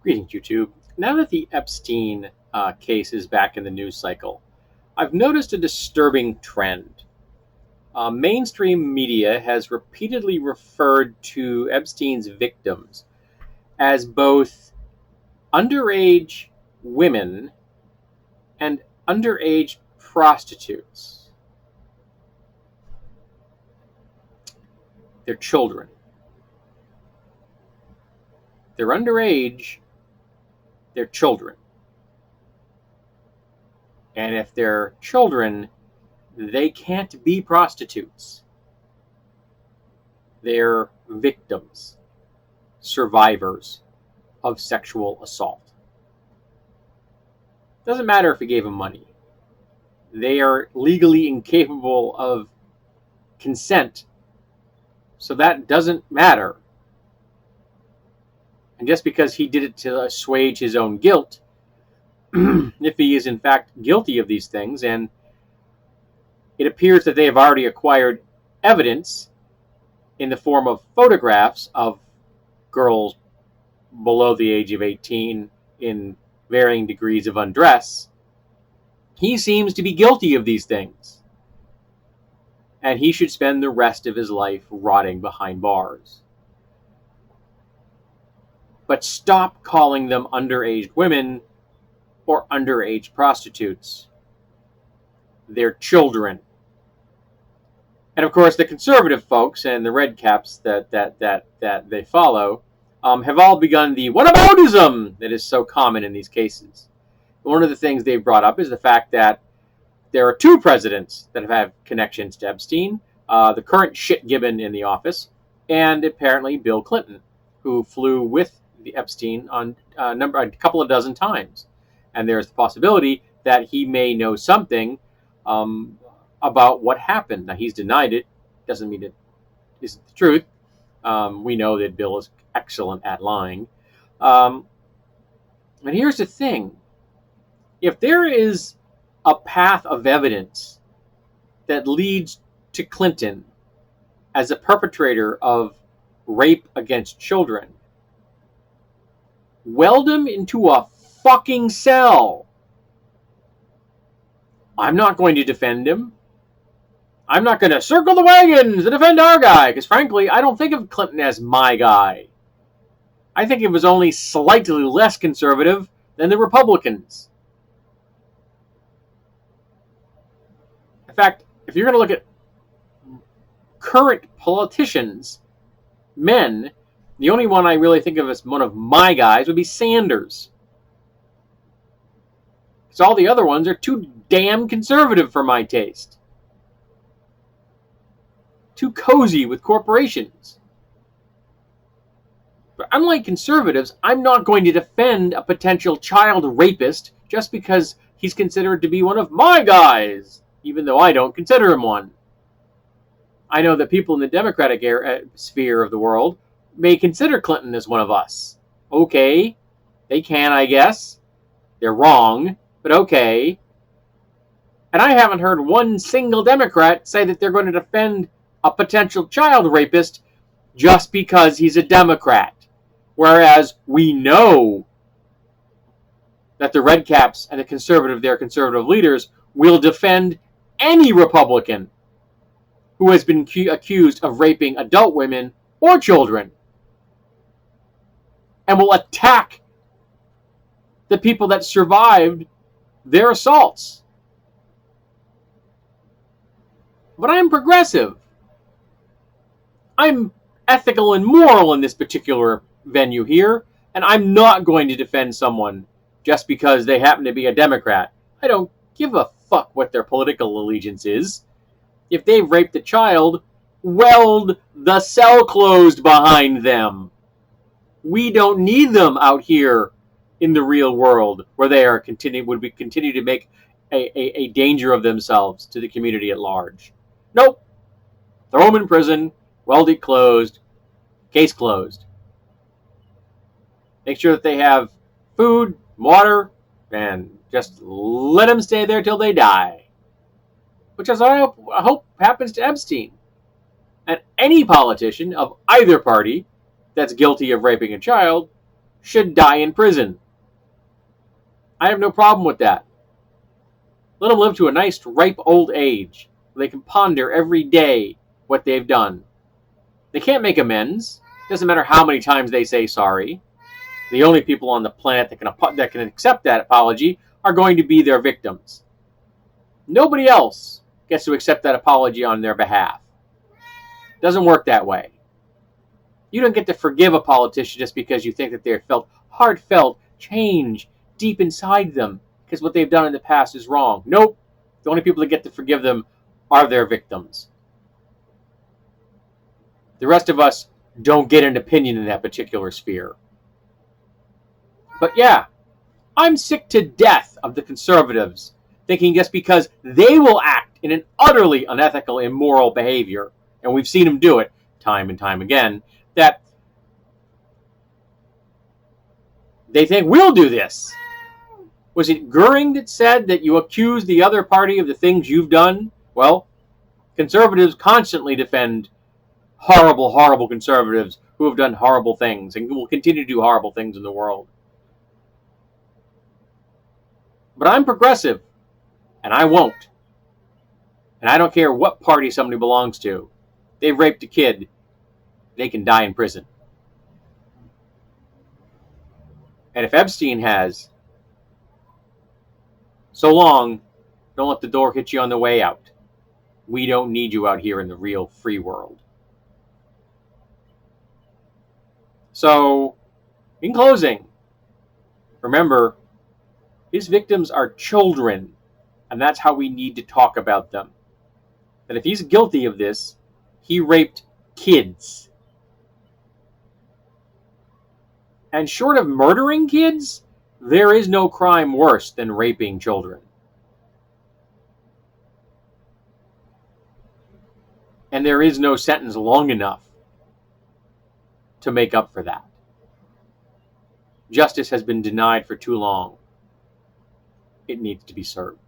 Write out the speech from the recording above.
Greetings, YouTube. Now that the Epstein case is back in the news cycle, I've noticed a disturbing trend. Mainstream media has repeatedly referred to Epstein's victims as both underage women and underage prostitutes. They're children. They're underage. They're children. And if they're children, they can't be prostitutes. They're victims, survivors of sexual assault. Doesn't matter if he gave them money. They are legally incapable of consent, so that doesn't matter. And just because he did it to assuage his own guilt, if he is in fact guilty of these things, and it appears that they have already acquired evidence in the form of photographs of girls below the age of 18 in varying degrees of undress, he seems to be guilty of these things. And he should spend the rest of his life rotting behind bars. But stop calling them underage women or underage prostitutes. They're children. And of course, the conservative folks and the red caps that they follow have all begun the whataboutism that is so common in these cases. One of the things they've brought up is the fact that there are two presidents that have had connections to Epstein, the current shit-gibbon in the office, and apparently Bill Clinton, who flew with the Epstein on a couple of dozen times. And there's the possibility that he may know something about what happened. Now, he's denied it. Doesn't mean it isn't the truth. We know that Bill is excellent at lying. And here's the thing. If there is a path of evidence that leads to Clinton as a perpetrator of rape against children, weld him into a fucking cell. I'm not going to defend him. I'm not going to circle the wagons to defend our guy, because frankly, I don't think of Clinton as my guy. I think it was only slightly less conservative than the Republicans. In fact, if you're going to look at current politicians, men, the only one I really think of as one of my guys would be Sanders. Because all the other ones are too damn conservative for my taste. Too cozy with corporations. But unlike conservatives, I'm not going to defend a potential child rapist just because he's considered to be one of my guys, even though I don't consider him one. I know that people in the Democratic sphere of the world may consider Clinton as one of us. Okay, they can, I guess. They're wrong, but okay. And I haven't heard one single Democrat say that they're going to defend a potential child rapist just because he's a Democrat. Whereas we know that the red caps and their conservative leaders will defend any Republican who has been accused of raping adult women or children, and will attack the people that survived their assaults. But I'm progressive. I'm ethical and moral in this particular venue here, and I'm not going to defend someone just because they happen to be a Democrat. I don't give a fuck what their political allegiance is. If they've raped a child, weld the cell closed behind them. We don't need them out here in the real world where they are would continue to make a danger of themselves to the community at large. Nope. Throw them in prison, weld it closed, case closed. Make sure that they have food, water, and just let them stay there till they die. Which is what I hope happens to Epstein. And any politician of either party that's guilty of raping a child should die in prison. I have no problem with that. Let them live to a nice, ripe old age where they can ponder every day what they've done. They can't make amends. Doesn't matter how many times they say sorry. The only people on the planet that can accept that apology are going to be their victims. Nobody else gets to accept that apology on their behalf. Doesn't work that way. You don't get to forgive a politician just because you think that they've felt heartfelt change deep inside them because what they've done in the past is wrong. Nope. The only people that get to forgive them are their victims. The rest of us don't get an opinion in that particular sphere. But yeah, I'm sick to death of the conservatives thinking just because they will act in an utterly unethical, immoral behavior, and we've seen them do it time and time again, that they think we'll do this. Was it Goering that said that you accuse the other party of the things you've done? Well, conservatives constantly defend horrible, horrible conservatives who have done horrible things and will continue to do horrible things in the world. But I'm progressive, and I won't. And I don't care what party somebody belongs to. They've raped a kid, they can die in prison. And if Epstein has, so long, don't let the door hit you on the way out. We don't need you out here in the real free world. So, in closing, remember, his victims are children, and that's how we need to talk about them. That if he's guilty of this, he raped kids. And short of murdering kids, there is no crime worse than raping children. And there is no sentence long enough to make up for that. Justice has been denied for too long. It needs to be served.